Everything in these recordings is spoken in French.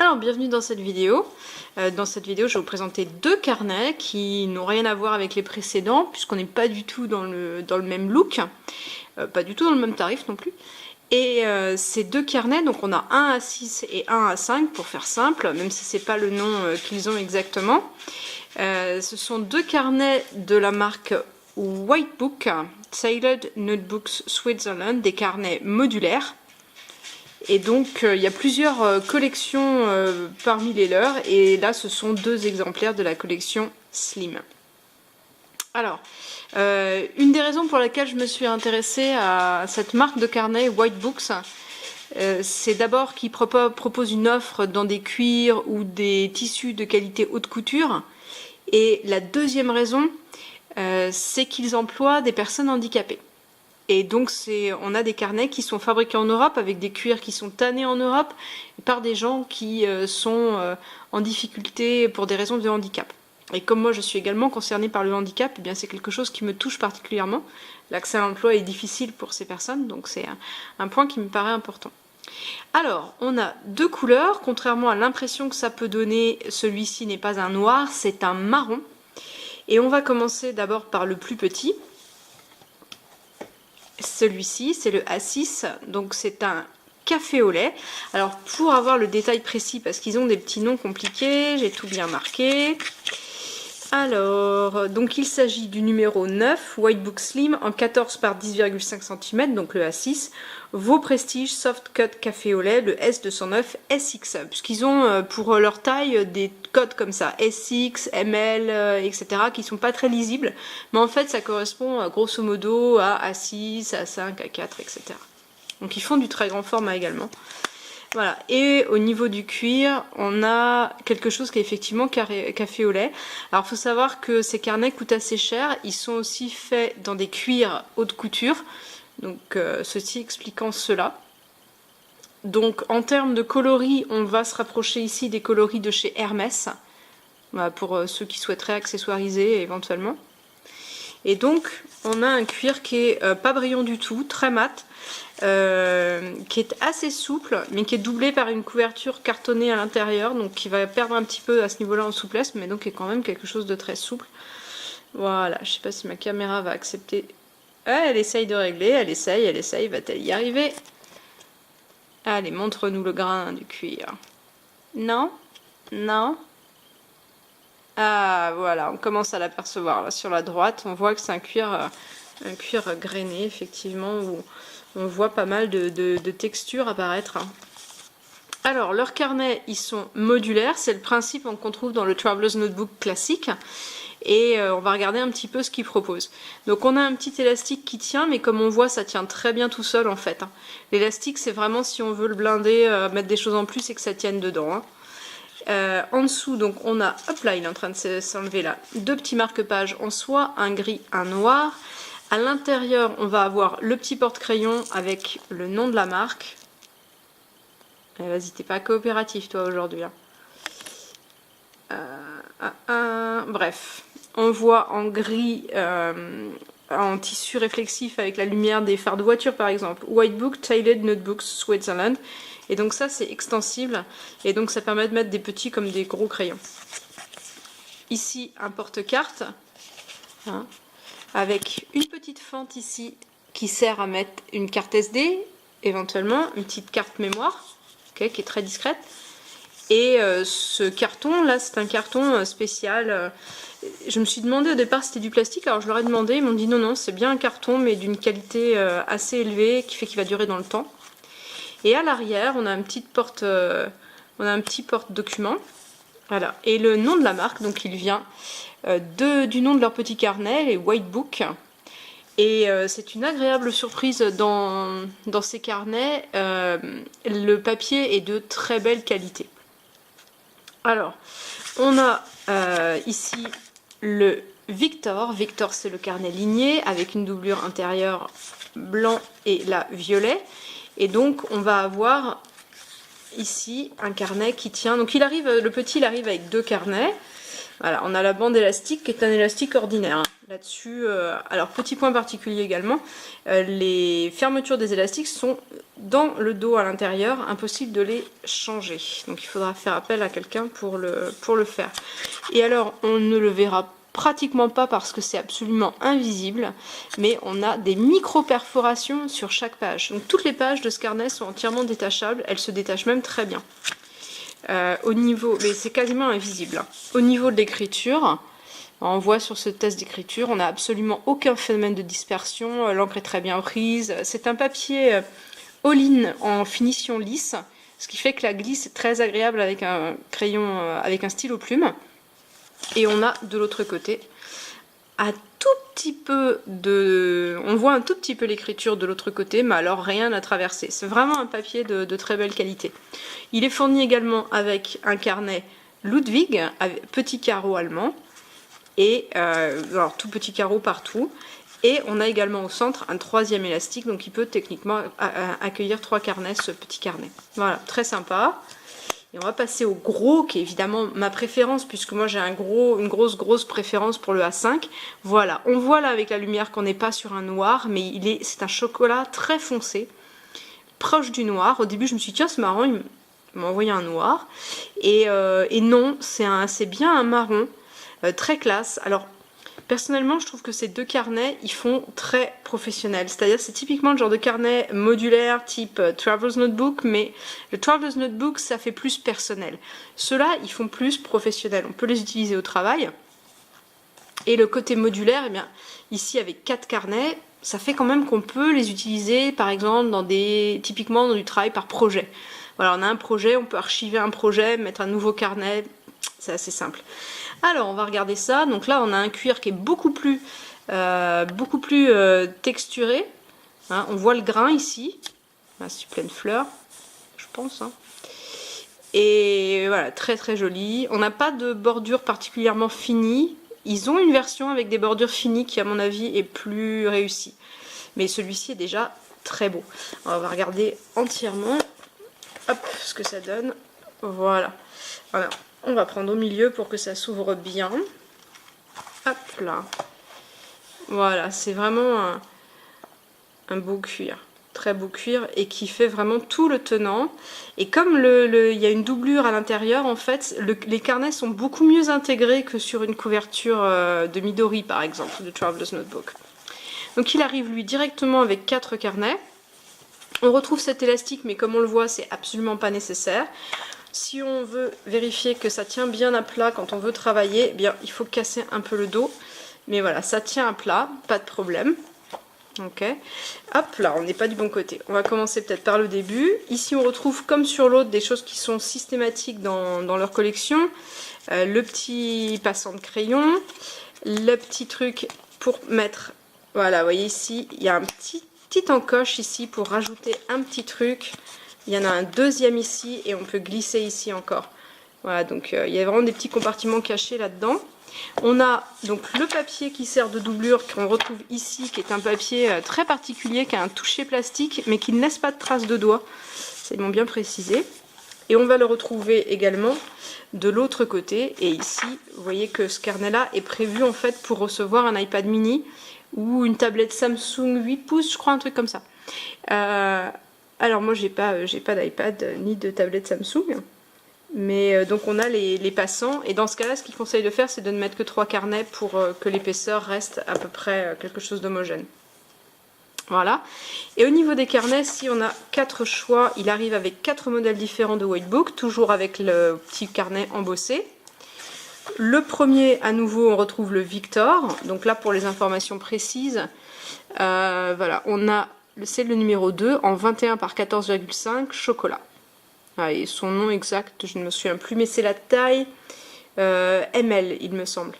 Alors bienvenue dans cette vidéo. Dans cette vidéo, je vais vous présenter deux carnets qui n'ont rien à voir avec les précédents puisqu'on n'est pas du tout dans le même look, pas du tout dans le même tarif non plus. Et ces deux carnets, donc on a un A6 et un A5 pour faire simple, même si c'est pas le nom qu'ils ont exactement. Ce sont deux carnets de la marque Whitebook, Tailored Notebooks Switzerland, des carnets modulaires. Et donc il y a plusieurs collections parmi les leurs, et là ce sont deux exemplaires de la collection Slim. Alors, une des raisons pour laquelle je me suis intéressée à cette marque de carnet Whitebooks, c'est d'abord qu'ils proposent une offre dans des cuirs ou des tissus de qualité haute couture, et la deuxième raison, c'est qu'ils emploient des personnes handicapées. Et donc on a des carnets qui sont fabriqués en Europe avec des cuirs qui sont tannés en Europe par des gens qui sont en difficulté pour des raisons de handicap. Et comme moi je suis également concernée par le handicap, eh bien c'est quelque chose qui me touche particulièrement. L'accès à l'emploi est difficile pour ces personnes, donc c'est un point qui me paraît important. Alors, on a deux couleurs, contrairement à l'impression que ça peut donner, celui-ci n'est pas un noir, c'est un marron. Et on va commencer d'abord par le plus petit. Celui-ci, c'est le A6, donc c'est un café au lait. Alors pour avoir le détail précis, parce qu'ils ont des petits noms compliqués, j'ai tout bien marqué. Alors, donc il s'agit du numéro 9, Whitebook Slim, en 14 par 10,5 cm, donc le A6. Vos Prestige Soft Cut Café au lait, le S209 SX, puisqu'ils ont pour leur taille des codes comme ça, SX, ML, etc., qui sont pas très lisibles, mais en fait ça correspond grosso modo à A6, A5, A4, etc. Donc ils font du très grand format également. Voilà, et au niveau du cuir, on a quelque chose qui est effectivement café au lait. Alors il faut savoir que ces carnets coûtent assez cher, ils sont aussi faits dans des cuirs haute couture, donc ceci expliquant cela. Donc en termes de coloris, on va se rapprocher ici des coloris de chez Hermès, voilà, pour ceux qui souhaiteraient accessoiriser éventuellement. Et donc on a un cuir qui est pas brillant du tout, très mat, qui est assez souple, mais qui est doublé par une couverture cartonnée à l'intérieur, donc qui va perdre un petit peu à ce niveau-là en souplesse, mais donc qui est quand même quelque chose de très souple. Voilà, je sais pas si ma caméra va accepter. Ah, elle essaye de régler, elle essaye, va-t-elle y arriver? Allez, montre-nous le grain du cuir. Non? Non? Ah, voilà, on commence à l'apercevoir là sur la droite. On voit que c'est un cuir grainé, effectivement, où on voit pas mal de textures apparaître. Alors, leurs carnets, ils sont modulaires. C'est le principe qu'on trouve dans le Traveler's Notebook classique. Et on va regarder un petit peu ce qu'ils proposent. Donc on a un petit élastique qui tient, mais comme on voit, ça tient très bien tout seul en fait. L'élastique, c'est vraiment si on veut le blinder, mettre des choses en plus et que ça tienne dedans. En dessous, donc on a, hop là, il est en train de s'enlever là, deux petits marque-pages en soie, un gris, un noir. À l'intérieur, on va avoir le petit porte-crayon avec le nom de la marque. Vas-y, t'es pas coopératif toi aujourd'hui. Bref, on voit en gris, en tissu réflexif avec la lumière des phares de voiture par exemple. Whitebook Tailored Notebooks Switzerland. Et donc ça c'est extensible et donc ça permet de mettre des petits comme des gros crayons. Ici un porte-carte avec une petite fente ici qui sert à mettre une carte SD, éventuellement une petite carte mémoire, qui est très discrète. Et ce carton là c'est un carton spécial. Je me suis demandé au départ si c'était du plastique, alors je leur ai demandé, ils m'ont dit non c'est bien un carton mais d'une qualité assez élevée qui fait qu'il va durer dans le temps. Et à l'arrière, on a un petit porte-document. Voilà. Et le nom de la marque, donc il vient du nom de leur petit carnet, les Whitebook. Et c'est une agréable surprise dans ces carnets. Le papier est de très belle qualité. Alors, on a ici le Victor. Victor, c'est le carnet ligné avec une doublure intérieure blanc et là violet. Et donc on va avoir ici un carnet qui tient. Donc le petit il arrive avec deux carnets. Voilà, on a la bande élastique qui est un élastique ordinaire. Là-dessus, alors petit point particulier également, les fermetures des élastiques sont dans le dos à l'intérieur, impossible de les changer. Donc il faudra faire appel à quelqu'un pour le faire. Et alors on ne le verra pratiquement pas parce que c'est absolument invisible, mais on a des micro-perforations sur chaque page. Donc toutes les pages de ce carnet sont entièrement détachables, elles se détachent même très bien. Au niveau, mais c'est quasiment invisible. Hein. Au niveau de l'écriture, on voit sur ce test d'écriture, on n'a absolument aucun phénomène de dispersion, l'encre est très bien prise. C'est un papier all-in en finition lisse, ce qui fait que la glisse est très agréable avec un crayon, avec un stylo plume. Et on a de l'autre côté un tout petit peu de... On voit un tout petit peu l'écriture de l'autre côté, mais alors rien à traverser. C'est vraiment un papier de très belle qualité. Il est fourni également avec un carnet Ludwig, avec petit carreau allemand, et alors tout petit carreau partout. Et on a également au centre un troisième élastique, donc il peut techniquement accueillir 3 carnets, ce petit carnet. Voilà, très sympa. Et on va passer au gros, qui est évidemment ma préférence, puisque moi j'ai une grosse préférence pour le A5. Voilà, on voit là avec la lumière qu'on n'est pas sur un noir, mais c'est un chocolat très foncé, proche du noir. Au début je me suis dit tiens c'est marrant, il m'a envoyé un noir. Et non, c'est bien un marron, très classe. Alors personnellement, je trouve que ces 2 carnets, ils font très professionnel. C'est-à-dire, c'est typiquement le genre de carnet modulaire type Traveler's Notebook, mais le Traveler's Notebook, ça fait plus personnel. Ceux-là, ils font plus professionnel. On peut les utiliser au travail. Et le côté modulaire, eh bien, ici, avec 4 carnets, ça fait quand même qu'on peut les utiliser, par exemple, typiquement dans du travail par projet. Voilà, on a un projet, on peut archiver un projet, mettre un nouveau carnet, c'est assez simple. Alors, on va regarder ça. Donc là, on a un cuir qui est beaucoup plus texturé. Hein, on voit le grain ici. Là, c'est plein de fleurs, je pense. Hein. Et voilà, très très joli. On n'a pas de bordure particulièrement finie. Ils ont une version avec des bordures finies qui, à mon avis, est plus réussie. Mais celui-ci est déjà très beau. On va regarder entièrement hop, ce que ça donne. Voilà. Alors, on va prendre au milieu pour que ça s'ouvre bien. Hop là. Voilà, c'est vraiment un beau cuir. Très beau cuir et qui fait vraiment tout le tenant. Et comme il y a une doublure à l'intérieur, en fait, les carnets sont beaucoup mieux intégrés que sur une couverture de Midori, par exemple, de Traveler's Notebook. Donc il arrive, lui, directement avec 4 carnets. On retrouve cet élastique, mais comme on le voit, c'est absolument pas nécessaire. Si on veut vérifier que ça tient bien à plat quand on veut travailler, eh bien, il faut casser un peu le dos. Mais voilà, ça tient à plat, pas de problème. Ok. Hop là, on n'est pas du bon côté. On va commencer peut-être par le début. Ici, on retrouve, comme sur l'autre, des choses qui sont systématiques dans leur collection. Le petit passant de crayon. Le petit truc pour mettre... Voilà, vous voyez ici, il y a un petit encoche ici pour rajouter un petit truc. Il y en a un deuxième ici et on peut glisser ici encore. Voilà, donc il y a vraiment des petits compartiments cachés là-dedans. On a donc le papier qui sert de doublure qu'on retrouve ici, qui est un papier très particulier, qui a un toucher plastique, mais qui ne laisse pas de traces de doigts. C'est bien précisé. Et on va le retrouver également de l'autre côté. Et ici, vous voyez que ce carnet-là est prévu en fait pour recevoir un iPad mini ou une tablette Samsung 8 pouces, je crois, un truc comme ça. Alors moi j'ai pas d'iPad ni de tablette Samsung, mais donc on a les passants, et dans ce cas là ce qu'il conseille de faire c'est de ne mettre que 3 carnets pour que l'épaisseur reste à peu près quelque chose d'homogène. Voilà, et au niveau des carnets, si on a 4 choix, il arrive avec 4 modèles différents de Whitebook, toujours avec le petit carnet embossé. Le premier, à nouveau, on retrouve le Victor, donc là pour les informations précises, voilà, c'est le numéro 2 en 21 par 14,5 chocolat. Ah, et son nom exact, je ne me souviens plus, mais c'est la taille ML, il me semble.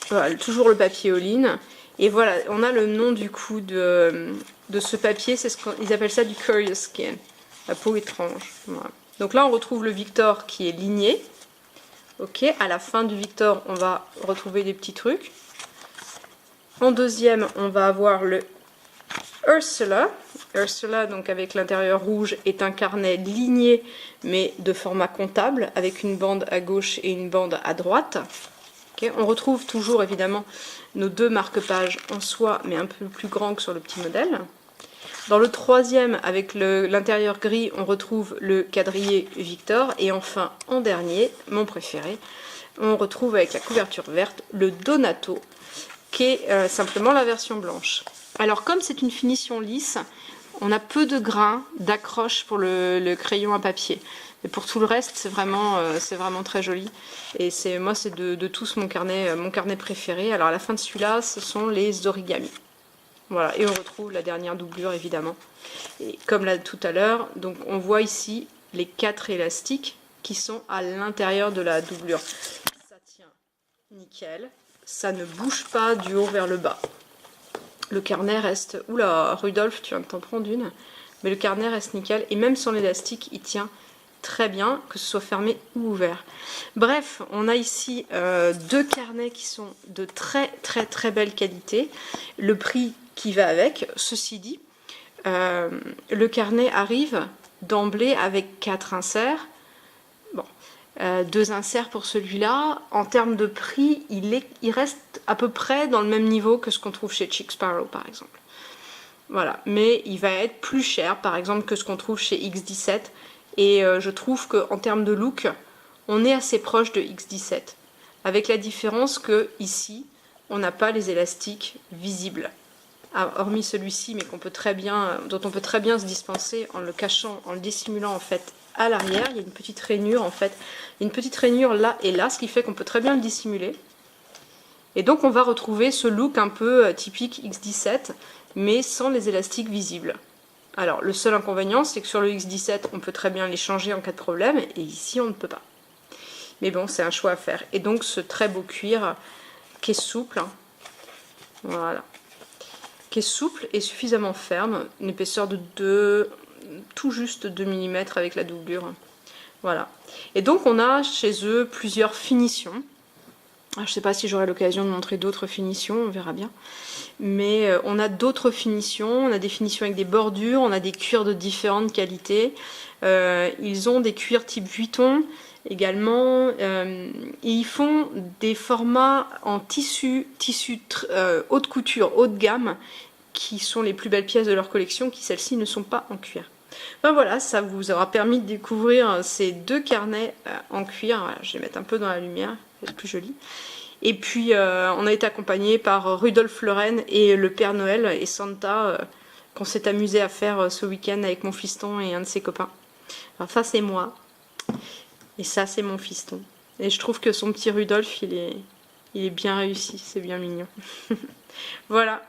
Voilà, toujours le papier all-in. Et voilà, on a le nom du coup de ce papier, c'est ce qu'ils appellent ça du Curious Skin, la peau étrange. Voilà. Donc là, on retrouve le Victor qui est ligné. Ok, à la fin du Victor, on va retrouver des petits trucs. En deuxième, on va avoir le Ursula. Ursula, donc avec l'intérieur rouge, est un carnet ligné, mais de format comptable, avec une bande à gauche et une bande à droite. Okay, on retrouve toujours évidemment nos deux marque-pages en soie, mais un peu plus grands que sur le petit modèle. Dans le troisième, avec l'intérieur gris, on retrouve le quadrillé Victor. Et enfin, en dernier, mon préféré, on retrouve avec la couverture verte le Donato, qui est simplement la version blanche. Alors comme c'est une finition lisse, on a peu de grains d'accroche pour le crayon à papier. Mais pour tout le reste, c'est vraiment très joli. Et moi, c'est de tous mon carnet préféré. Alors à la fin de celui-là, ce sont les origamis. Voilà, et on retrouve la dernière doublure évidemment. Et comme là tout à l'heure, donc on voit ici les 4 élastiques qui sont à l'intérieur de la doublure. Ça tient nickel, ça ne bouge pas du haut vers le bas. Le carnet reste... Oula, Rudolf, tu viens de t'en prendre une. Mais le carnet reste nickel, et même sans l'élastique, il tient très bien, que ce soit fermé ou ouvert. Bref, on a ici deux carnets qui sont de très belle qualité. Le prix qui va avec, ceci dit, le carnet arrive d'emblée avec 4 inserts. Bon, 2 inserts pour celui-là. En termes de prix, il reste à peu près dans le même niveau que ce qu'on trouve chez Chick Sparrow par exemple. Voilà, mais il va être plus cher par exemple que ce qu'on trouve chez X17. Et je trouve qu'en termes de look, on est assez proche de X17. Avec la différence que ici, on n'a pas les élastiques visibles. Ah, hormis celui-ci, mais dont on peut très bien se dispenser en le cachant, en le dissimulant en fait à l'arrière. Il y a une petite rainure en fait, il y a une petite rainure là et là, ce qui fait qu'on peut très bien le dissimuler. Et donc on va retrouver ce look un peu typique X17, mais sans les élastiques visibles. Alors le seul inconvénient, c'est que sur le X17, on peut très bien les changer en cas de problème, et ici on ne peut pas. Mais bon, c'est un choix à faire. Et donc ce très beau cuir qui est souple, hein, voilà, qui est souple et suffisamment ferme, une épaisseur de tout juste 2 mm avec la doublure. Voilà. Et donc on a chez eux plusieurs finitions. Je ne sais pas si j'aurai l'occasion de montrer d'autres finitions, on verra bien. Mais on a d'autres finitions, on a des finitions avec des bordures, on a des cuirs de différentes qualités. Ils ont des cuirs type Vuitton également. Et ils font des formats en tissu haute couture, haut de gamme, qui sont les plus belles pièces de leur collection, qui celles-ci ne sont pas en cuir. Ben voilà, ça vous aura permis de découvrir ces deux carnets en cuir. Voilà, je vais les mettre un peu dans la lumière, c'est plus joli. Et puis on a été accompagné par Rudolf Lauren et le Père Noël et Santa qu'on s'est amusé à faire ce week-end avec mon fiston et un de ses copains. Alors ça c'est moi et ça c'est mon fiston. Et je trouve que son petit Rudolf il est bien réussi, c'est bien mignon. Voilà,